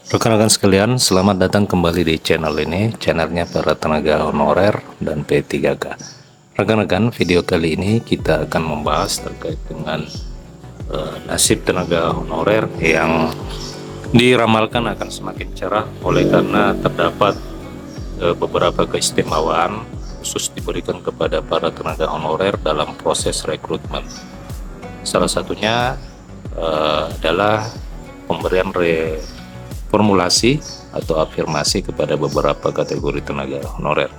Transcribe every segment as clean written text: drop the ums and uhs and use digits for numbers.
Rekan-rekan sekalian, selamat datang kembali di channel ini, channelnya para tenaga honorer dan P3K. Rekan-rekan, video kali ini kita akan membahas terkait dengan nasib tenaga honorer yang diramalkan akan semakin cerah oleh karena terdapat beberapa keistimewaan khusus diberikan kepada para tenaga honorer dalam proses rekrutmen. Salah satunya adalah pemberian formulasi atau afirmasi kepada beberapa kategori tenaga honorer.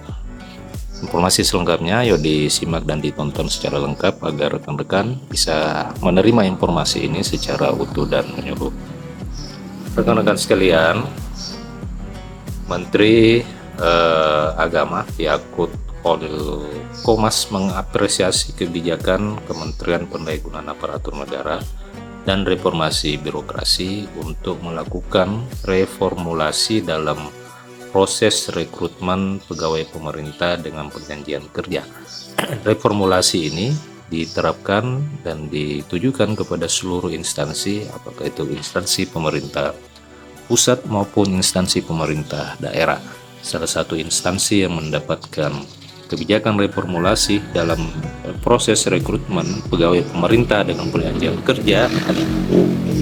Informasi selengkapnya yuk disimak dan ditonton secara lengkap agar rekan-rekan bisa menerima informasi ini secara utuh dan menyeluruh. Rekan-rekan sekalian, Menteri Agama Yakut Khalil Qomas mengapresiasi kebijakan Kementerian Pendaya-gunaan Aparatur Negara dan Reformasi Birokrasi untuk melakukan reformulasi dalam proses rekrutmen pegawai pemerintah dengan perjanjian kerja. Reformulasi ini diterapkan dan ditujukan kepada seluruh instansi, apakah itu instansi pemerintah pusat maupun instansi pemerintah daerah. Salah satu instansi yang mendapatkan kebijakan reformulasi dalam proses rekrutmen pegawai pemerintah dengan perjanjian kerja adalah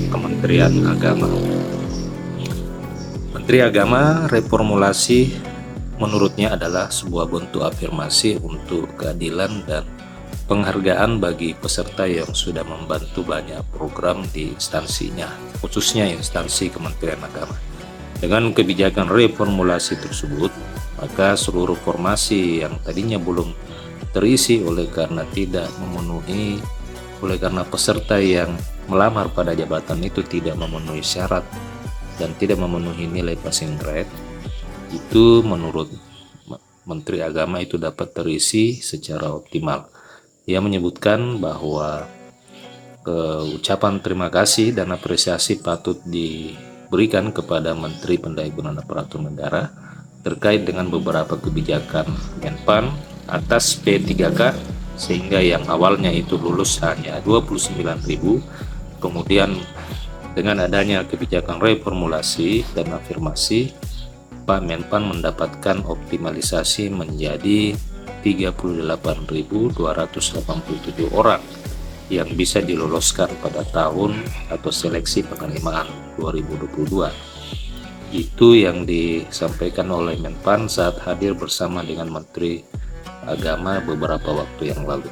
Kementerian Agama. Menteri Agama reformulasi menurutnya adalah sebuah bentuk afirmasi untuk keadilan dan penghargaan bagi peserta yang sudah membantu banyak program di instansinya, khususnya instansi Kementerian Agama. Dengan kebijakan reformulasi tersebut, maka seluruh formasi yang tadinya belum terisi oleh karena peserta yang melamar pada jabatan itu tidak memenuhi syarat dan tidak memenuhi nilai passing grade, itu menurut Menteri Agama itu dapat terisi secara optimal. Ia menyebutkan bahwa ucapan terima kasih dan apresiasi patut diberikan kepada Menteri Pendaya-gunaan Aparatur Negara terkait dengan beberapa kebijakan Menpan atas P3K, sehingga yang awalnya itu lulus hanya 29.000, kemudian dengan adanya kebijakan reformulasi dan afirmasi, Pak Menpan mendapatkan optimalisasi menjadi 38.287 orang yang bisa diloloskan pada tahun atau seleksi penerimaan 2022. Itu yang disampaikan oleh Menpan saat hadir bersama dengan Menteri Agama beberapa waktu yang lalu.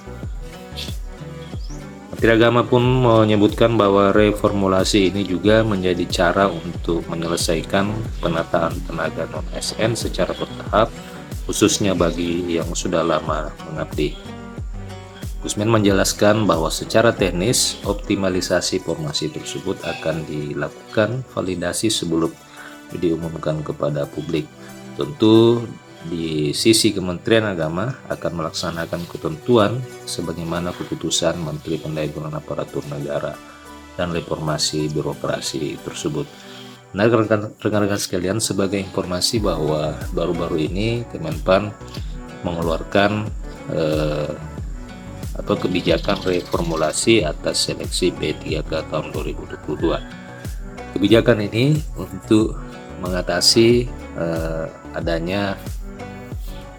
Menteri Agama pun menyebutkan bahwa reformulasi ini juga menjadi cara untuk menyelesaikan penataan tenaga non-ASN secara bertahap, khususnya bagi yang sudah lama mengabdi. Gusmen menjelaskan bahwa secara teknis optimalisasi formasi tersebut akan dilakukan validasi sebelum diumumkan kepada publik. Tentu di sisi Kementerian Agama akan melaksanakan ketentuan sebagaimana keputusan Menteri Pendaya-gunaan Aparatur Negara dan Reformasi Birokrasi tersebut. Nah, rekan-rekan sekalian, sebagai informasi bahwa baru-baru ini Kemenpan mengeluarkan atau kebijakan reformulasi atas seleksi P3K tahun 2022. Kebijakan ini untuk mengatasi adanya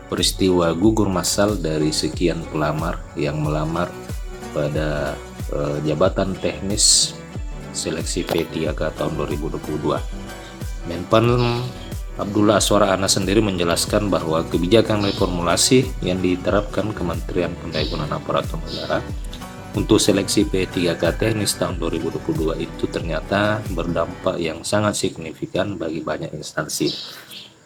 peristiwa gugur massal dari sekian pelamar yang melamar pada jabatan teknis seleksi P3K tahun 2022. Menpan Abdullah Aswar Anas sendiri menjelaskan bahwa kebijakan reformulasi yang diterapkan Kementerian Pendaya-gunaan Aparatur Negara untuk seleksi P3K teknis tahun 2022 itu ternyata berdampak yang sangat signifikan bagi banyak instansi.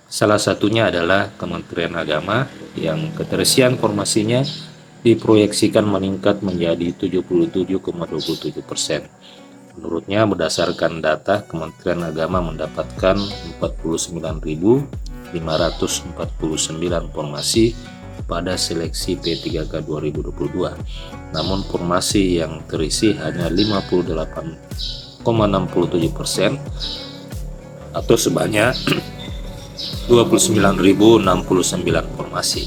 Salah satunya adalah Kementerian Agama yang keterisian formasinya diproyeksikan meningkat menjadi 77,27%. Menurutnya, berdasarkan data, Kementerian Agama mendapatkan 49.549 formasi pada seleksi P3K 2022. Namun formasi yang terisi hanya 58,67% atau sebanyak 29.069 formasi.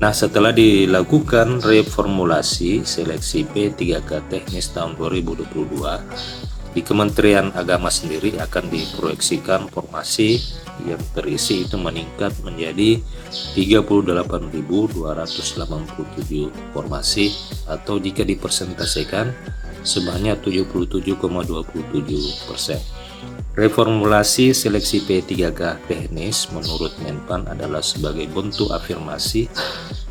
Nah, setelah dilakukan reformulasi seleksi P3K teknis tahun 2022, Di Kementerian Agama sendiri akan diproyeksikan formasi yang terisi itu meningkat menjadi 38.287 formasi, atau jika dipersentasikan sebanyak 77,27%. Reformulasi seleksi P3K teknis menurut Menpan adalah sebagai bentuk afirmasi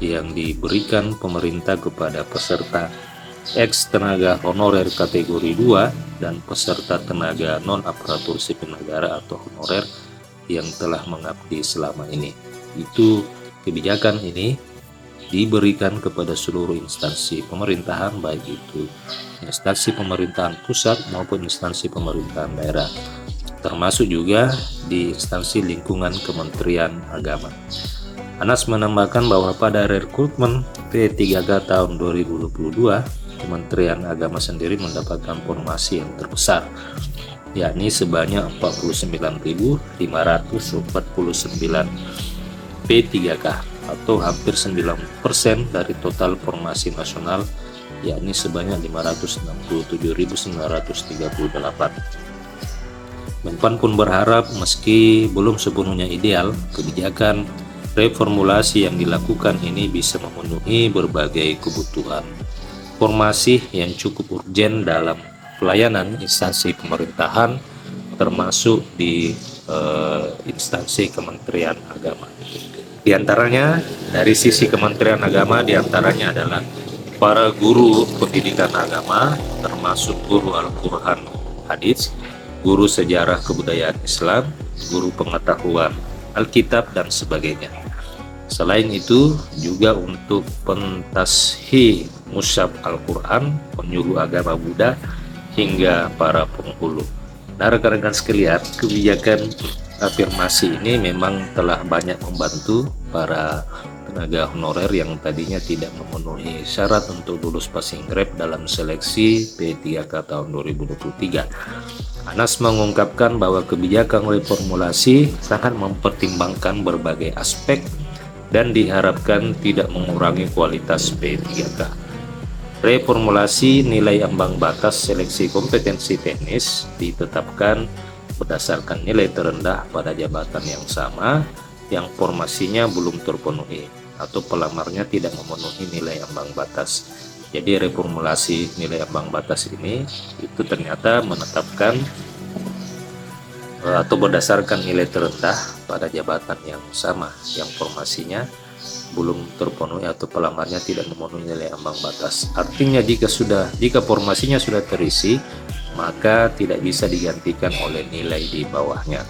yang diberikan pemerintah kepada peserta ex tenaga honorer kategori 2 dan peserta tenaga non-aparatur sipil negara atau honorer yang telah mengabdi selama ini. Itu kebijakan ini diberikan kepada seluruh instansi pemerintahan, baik itu instansi pemerintahan pusat maupun instansi pemerintahan daerah, termasuk juga di instansi lingkungan Kementerian Agama. Anas menambahkan bahwa pada rekrutmen P3K tahun 2022, Kementerian Agama sendiri mendapatkan formasi yang terbesar, yakni sebanyak 49.549 P3K atau hampir 9% dari total formasi nasional, yakni sebanyak 567.938. Menpan pun berharap meski belum sepenuhnya ideal, kebijakan reformulasi yang dilakukan ini bisa memenuhi berbagai kebutuhan formasi yang cukup urgen dalam pelayanan instansi pemerintahan, termasuk di instansi Kementerian Agama. Di antaranya dari sisi Kementerian Agama, di antaranya adalah para guru pendidikan agama, termasuk guru Al-Quran Hadis, guru sejarah kebudayaan Islam, guru pengetahuan Alkitab, dan sebagainya. Selain itu juga untuk pentashih mushaf Al-Quran, penyuluh agama Buddha, hingga para penghulu. Nah, rekan-rekan sekalian, kebijakan afirmasi ini memang telah banyak membantu para tenaga honorer yang tadinya tidak memenuhi syarat untuk lulus passing grade dalam seleksi P3K tahun 2023. Anas mengungkapkan bahwa kebijakan reformulasi sangat mempertimbangkan berbagai aspek dan diharapkan tidak mengurangi kualitas P3K. Reformulasi nilai ambang batas seleksi kompetensi teknis ditetapkan berdasarkan nilai terendah pada jabatan yang sama yang formasinya belum terpenuhi atau pelamarnya tidak memenuhi nilai ambang batas. Jadi reformulasi nilai ambang batas ini itu ternyata menetapkan atau berdasarkan nilai terendah pada jabatan yang sama yang formasinya belum terpenuhi atau pelamarnya tidak memenuhi nilai ambang batas. Artinya jika formasinya sudah terisi, maka tidak bisa digantikan oleh nilai di bawahnya.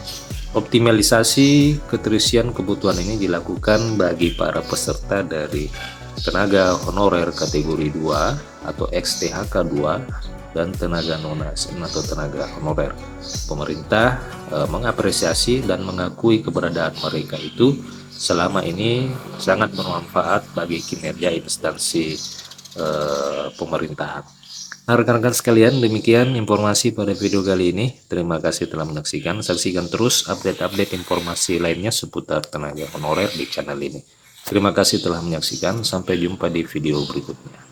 Optimalisasi keterisian kebutuhan ini dilakukan bagi para peserta dari tenaga honorer kategori 2 atau ex-THK 2 dan tenaga non-ASN atau tenaga honorer. Pemerintah mengapresiasi dan mengakui keberadaan mereka itu selama ini sangat bermanfaat bagi kinerja instansi pemerintahan. Nah, rekan-rekan sekalian, demikian informasi pada video kali ini. Terima kasih telah menyaksikan. Saksikan terus update-update informasi lainnya seputar tenaga honorer di channel ini. Terima kasih telah menyaksikan. Sampai jumpa di video berikutnya.